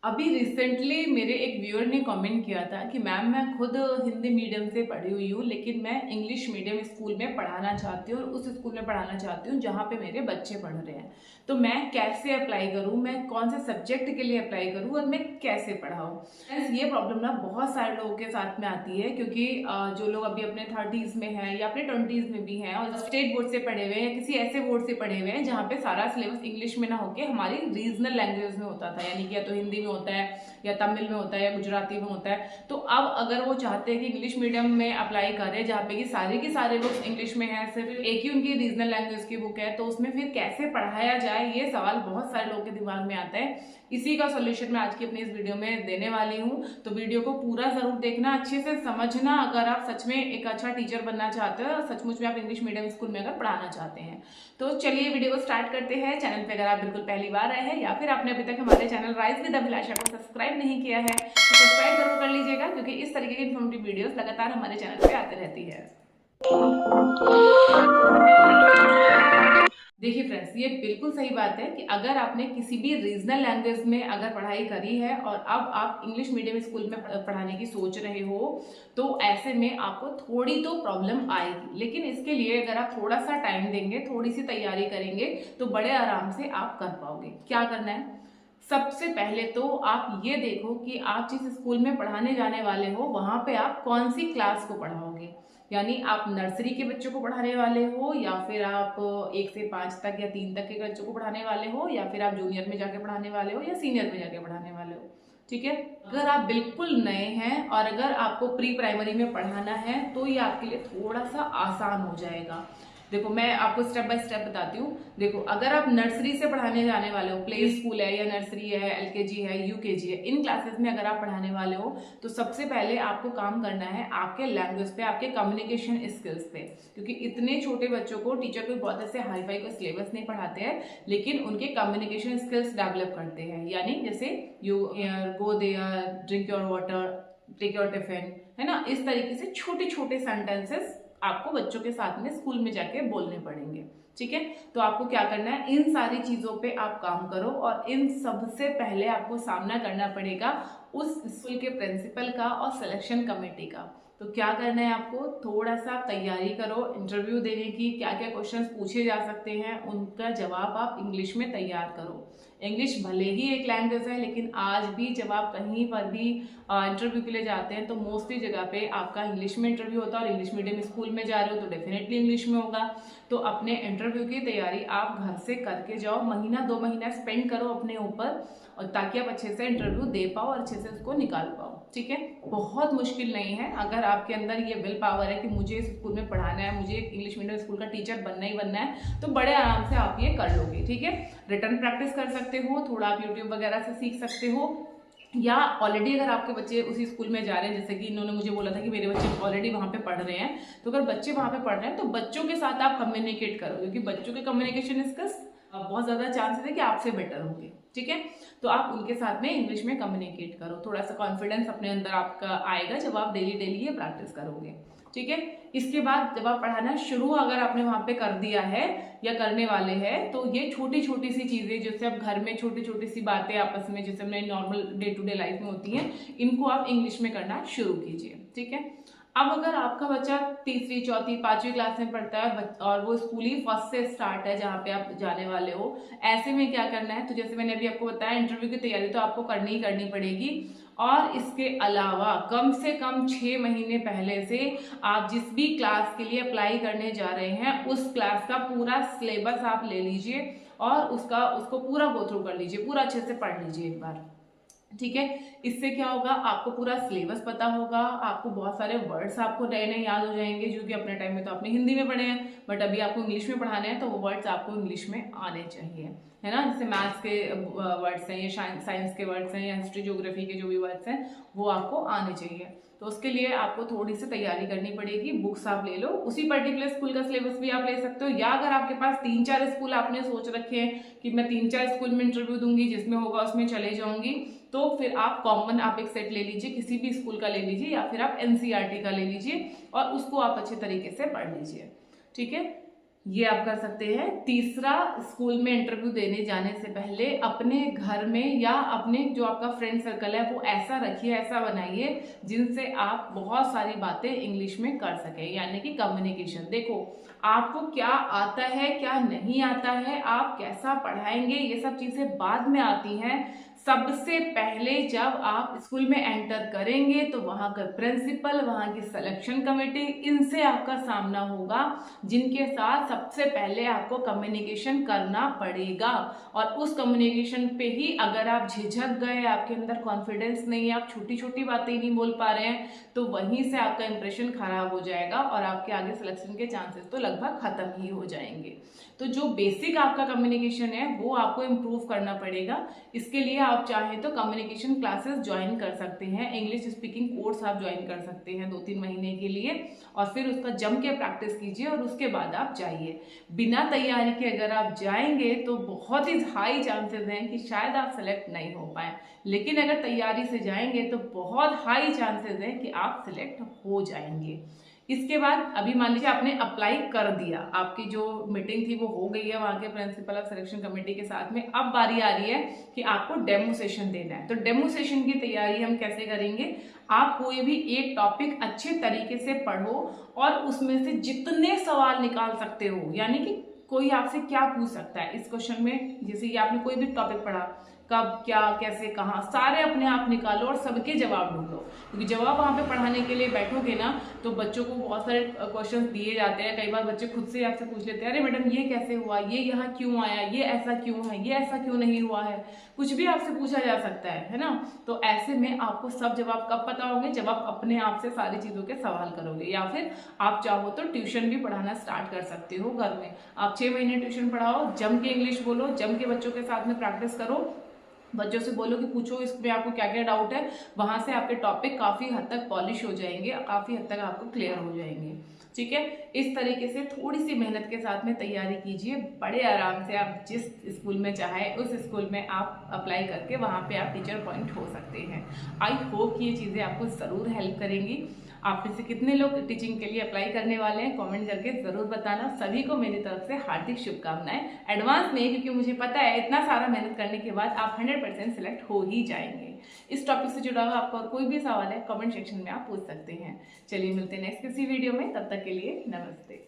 अभी रिसेंटली मेरे एक व्यूअर ने कमेंट किया था कि मैम मैं खुद हिंदी मीडियम से पढ़ी हुई हूँ, लेकिन मैं इंग्लिश मीडियम स्कूल में पढ़ाना चाहती हूँ और उस स्कूल में पढ़ाना चाहती हूँ जहाँ पे मेरे बच्चे पढ़ रहे हैं। तो मैं कैसे अप्लाई करूँ, मैं कौन से सब्जेक्ट के लिए अप्लाई करूँ और मैं कैसे पढ़ाऊँ। ये प्रॉब्लम ना बहुत सारे लोगों के साथ में आती है, क्योंकि जो लोग अभी अपने 30s में हैं या अपने 20s में भी हैं और स्टेट बोर्ड से पढ़े हुए हैं या किसी ऐसे बोर्ड से पढ़े हुए हैं जहाँ पे सारा सिलेबस इंग्लिश में ना होके हमारी रीजनल लैंग्वेज में होता था, यानी कि या तो हिंदी में होता है या तमिल में होता है या गुजराती में होता है। तो अब अगर वो चाहते हैं कि इंग्लिश मीडियम में अप्लाई करें जहाँ पे कि सारे बुक्स इंग्लिश में है, सिर्फ एक ही उनकी रीजनल लैंग्वेज की बुक है, तो उसमें फिर कैसे पढ़ाया जाए, ये सवाल बहुत सारे लोगों के दिमाग में आता है। इसी का सोल्यूशन मैं आज की अपनी इस वीडियो में देने वाली हूँ, तो वीडियो को पूरा जरूर देखना, अच्छे से समझना अगर आप सच में एक अच्छा टीचर बनना चाहते हो और सचमुच में आप इंग्लिश मीडियम स्कूल में अगर पढ़ाना चाहते हैं। तो चलिए वीडियो को स्टार्ट करते हैं। चैनल पे अगर आप बिल्कुल पहली बार आए हैं या फिर आपने अभी तक हमारे चैनल राइज विद अभिलाषा को सब्सक्राइब नहीं किया है तो सब्सक्राइब जरूर कर लीजिएगा, क्योंकि इस तरीके की इन्फॉर्मेटिव वीडियोस लगातार हमारे चैनल पे आती रहती है। देखिए फ्रेंड्स, ये बिल्कुल सही बात है कि अगर आपने किसी भी रीजनल लैंग्वेज में अगर पढ़ाई करी है और अब आप इंग्लिश मीडियम स्कूल में पढ़ाने की सोच रहे हो, तो ऐसे में आपको थोड़ी तो प्रॉब्लम आएगी, लेकिन इसके लिए अगर आप थोड़ा सा टाइम देंगे, थोड़ी सी तैयारी करेंगे तो बड़े आराम से आप कर पाओगे। क्या करना है, सबसे पहले तो आप ये देखो कि आप जिस स्कूल में पढ़ाने जाने वाले हो वहां पे आप कौन सी क्लास को पढ़ाओगे। यानी आप नर्सरी के बच्चों को पढ़ाने वाले हो या फिर आप 1 से 5 तक या 3 तक के बच्चों को पढ़ाने वाले हो या फिर आप जूनियर में जाके पढ़ाने वाले हो या सीनियर में जाके पढ़ाने वाले हो। ठीक है, अगर आप बिल्कुल नए हैं और अगर आपको प्री प्राइमरी में पढ़ाना है तो ये आपके लिए थोड़ा सा आसान हो जाएगा। देखो मैं आपको स्टेप बाय स्टेप बताती हूँ। देखो अगर आप नर्सरी से पढ़ाने जाने वाले हो, प्ले स्कूल है या नर्सरी है, एलकेजी है, यूकेजी है, इन क्लासेस में अगर आप पढ़ाने वाले हो तो सबसे पहले आपको काम करना है आपके लैंग्वेज पे, आपके कम्युनिकेशन स्किल्स पे, क्योंकि इतने छोटे बच्चों को टीचर कोई बहुत ऐसे हाई फाई को सिलेबस नहीं पढ़ाते हैं, लेकिन उनके कम्युनिकेशन स्किल्स डेवलप करते हैं। यानी जैसे you hear, go there, drink your water, take your tiffin, है ना, इस तरीके से छोटे छोटे सेंटेंसेस आपको बच्चों के साथ में स्कूल में जाके बोलने पड़ेंगे। ठीक है, तो आपको क्या करना है, इन सारी चीजों पे आप काम करो और इन सबसे पहले आपको सामना करना पड़ेगा उस स्कूल के प्रिंसिपल का और सिलेक्शन कमेटी का। तो क्या करना है, आपको थोड़ा सा तैयारी करो इंटरव्यू देने की, क्या क्या क्वेश्चंस पूछे जा सकते हैं उनका जवाब आप इंग्लिश में तैयार करो। इंग्लिश भले ही एक लैंग्वेज है, लेकिन आज भी जब आप कहीं पर भी इंटरव्यू के लिए जाते हैं तो मोस्टली जगह पे आपका इंग्लिश में इंटरव्यू होता है, और इंग्लिश मीडियम स्कूल में जा रहे हो तो डेफिनेटली इंग्लिश में होगा। तो अपने इंटरव्यू की तैयारी आप घर से करके जाओ, महीना 2 महीना स्पेंड करो अपने ऊपर, और ताकि आप अच्छे से इंटरव्यू दे पाओ और अच्छे से उसको निकाल पाओ। ठीक है, बहुत मुश्किल नहीं है। अगर आपके अंदर ये विल पावर है कि मुझे इस स्कूल में पढ़ाना है, मुझे इंग्लिश मीडियम स्कूल का टीचर बनना ही बनना है, तो बड़े आराम से आप ये कर लोगे। ठीक है, रिटर्न प्रैक्टिस कर सकते हो, थोड़ा आप यूट्यूब वगैरह से सीख सकते हो, या ऑलरेडी अगर आपके बच्चे उसी स्कूल में जा रहे हैं, जैसे कि इन्होंने मुझे बोला था कि मेरे बच्चे ऑलरेडी वहाँ पे पढ़ रहे हैं, तो अगर बच्चे वहाँ पे पढ़ रहे हैं तो बच्चों के साथ आप कम्युनिकेट करो, क्योंकि बच्चों के कम्युनिकेशन स्किल्स बहुत ज़्यादा चांसेस है कि आपसे बेटर होंगे। ठीक है, तो आप उनके साथ में इंग्लिश में कम्युनिकेट करो, थोड़ा सा कॉन्फिडेंस अपने अंदर आपका आएगा जब आप डेली डेली ये प्रैक्टिस करोगे। ठीक है, इसके बाद जब आप पढ़ाना शुरू अगर आपने वहाँ पे कर दिया है या करने वाले हैं, तो ये छोटी छोटी सी चीज़ें जैसे आप घर में छोटी छोटी सी बातें आपस में जैसे अपने normal day to day life में होती हैं, इनको आप इंग्लिश में करना शुरू कीजिए। ठीक है, अब अगर आपका बच्चा तीसरी, चौथी, 5वीं क्लास में पढ़ता है और वो स्कूल ही फर्स्ट से स्टार्ट है जहाँ पे आप जाने वाले हो, ऐसे में क्या करना है, तो जैसे मैंने अभी आपको बताया इंटरव्यू की तैयारी तो आपको करनी ही करनी पड़ेगी, और इसके अलावा कम से कम 6 महीने पहले से आप जिस भी क्लास के लिए अप्लाई करने जा रहे हैं उस क्लास का पूरा सिलेबस आप ले लीजिए और उसको पूरा गो थ्रू कर लीजिए, पूरा अच्छे से पढ़ लीजिए एक बार। ठीक है, इससे क्या होगा, आपको पूरा सिलेबस पता होगा, आपको बहुत सारे वर्ड्स आपको नए नए याद हो जाएंगे, जो कि अपने टाइम में तो आपने हिंदी में पढ़े हैं, बट अभी आपको इंग्लिश में पढ़ाने हैं तो वो वर्ड्स आपको इंग्लिश में आने चाहिए, है ना। जैसे मैथ्स के वर्ड्स हैं या साइंस के वर्ड्स हैं या हिस्ट्री ज्योग्राफी के जो भी वर्ड्स हैं वो आपको आने चाहिए। तो उसके लिए आपको थोड़ी सी तैयारी करनी पड़ेगी। बुक्स आप ले लो, उसी पर्टिकुलर स्कूल का सिलेबस भी आप ले सकते हो, या अगर आपके पास 3-4 स्कूल आपने सोच रखे हैं कि मैं 3-4 स्कूल में इंटरव्यू दूंगी, जिसमें होगा उसमें चले जाऊंगी, तो फिर आप कॉमन आप एक सेट ले लीजिए, किसी भी स्कूल का ले लीजिए या फिर आप एनसीईआरटी का ले लीजिए और उसको आप अच्छे तरीके से पढ़ लीजिए। ठीक है, ये आप कर सकते हैं। तीसरा, स्कूल में इंटरव्यू देने जाने से पहले अपने घर में या अपने जो आपका फ्रेंड सर्कल है वो ऐसा रखिए, ऐसा बनाइए जिनसे आप बहुत सारी बातें इंग्लिश में कर सकें, यानी कि कम्युनिकेशन। देखो, आपको क्या आता है क्या नहीं आता है, आप कैसा पढ़ाएंगे, ये सब चीजें बाद में आती हैं। सबसे पहले जब आप स्कूल में एंटर करेंगे तो वहां का प्रिंसिपल, वहां की सिलेक्शन कमेटी, इनसे आपका सामना होगा, जिनके साथ सबसे पहले आपको कम्युनिकेशन करना पड़ेगा। और उस कम्युनिकेशन पे ही अगर आप झिझक गए, आपके अंदर कॉन्फिडेंस नहीं है, आप छोटी छोटी बातें नहीं बोल पा रहे हैं, तो वहीं से आपका इंप्रेशन खराब हो जाएगा और आपके आगे सिलेक्शन के चांसेस तो लगभग खत्म ही हो जाएंगे। तो जो बेसिक आपका कम्युनिकेशन है वो आपको इम्प्रूव करना पड़ेगा। इसके लिए आप चाहें तो कम्युनिकेशन क्लासेस ज्वाइन कर सकते हैं, इंग्लिश स्पीकिंग कोर्स आप ज्वाइन कर सकते हैं 2-3 महीने के लिए, और फिर उसका जम के प्रैक्टिस कीजिए और उसके बाद आप जाइए। बिना तैयारी के अगर आप जाएंगे तो बहुत ही हाई चांसेस हैं कि शायद आप सेलेक्ट नहीं हो पाए, लेकिन अगर तैयारी से जाएंगे तो बहुत हाई चांसेस हैं कि आप सिलेक्ट हो जाएंगे। इसके बाद अभी मान लीजिए आपने अप्लाई कर दिया, आपकी जो मीटिंग थी वो हो गई है वहां के प्रिंसिपल ऑफ सिलेक्शन कमेटी के साथ में, अब बारी आ रही है कि आपको डेमो सेशन देना है। तो डेमो सेशन की तैयारी हम कैसे करेंगे? आप कोई भी एक टॉपिक अच्छे तरीके से पढ़ो और उसमें से जितने सवाल निकाल सकते हो, यानी कि कोई आपसे क्या पूछ सकता है इस क्वेश्चन में, जैसे कि आपने कोई भी टॉपिक पढ़ा, कब, क्या, कैसे, कहाँ, सारे अपने आप निकालो और सबके जवाब ढूंढो। क्योंकि जवाब वहाँ पे पढ़ाने के लिए बैठोगे ना तो बच्चों को बहुत सारे क्वेश्चंस दिए जाते हैं, कई बार बच्चे खुद से आपसे पूछ लेते हैं, अरे मैडम ये कैसे हुआ, ये यहाँ क्यों आया, ये ऐसा क्यों है, ये ऐसा क्यों नहीं हुआ है, कुछ भी आपसे पूछा जा सकता है ना। तो ऐसे में आपको सब जवाब कब पता होंगे? जब आप अपने आप से सारी चीज़ों के सवाल करोगे, या फिर आप चाहो तो ट्यूशन भी पढ़ाना स्टार्ट कर सकते हो घर में। आप 6 महीने ट्यूशन पढ़ाओ, जम के इंग्लिश बोलो, जम के बच्चों के साथ में प्रैक्टिस करो, बच्चों से बोलो कि पूछो इसमें आपको क्या क्या डाउट है, वहां से आपके टॉपिक काफी हद तक पॉलिश हो जाएंगे, काफी हद तक आपको क्लियर हो जाएंगे। ठीक है, इस तरीके से थोड़ी सी मेहनत के साथ में तैयारी कीजिए, बड़े आराम से आप जिस स्कूल में चाहे उस स्कूल में आप अप्लाई करके वहां पे आप टीचर पॉइंट हो सकते हैं। आई होप ये चीज़ें आपको ज़रूर हेल्प करेंगी। आप में से कितने लोग टीचिंग के लिए अप्लाई करने वाले हैं कमेंट करके ज़रूर बताना। सभी को मेरी तरफ से हार्दिक शुभकामनाएं, एडवांस में, क्योंकि मुझे पता है इतना सारा मेहनत करने के बाद आप 100% सिलेक्ट हो ही जाएंगे। इस टॉपिक से जुड़ा हुआ आपका कोई भी सवाल है कमेंट सेक्शन में आप पूछ सकते हैं। चलिए मिलते हैं नेक्स्ट किसी वीडियो में, तब तक के लिए नमस्ते।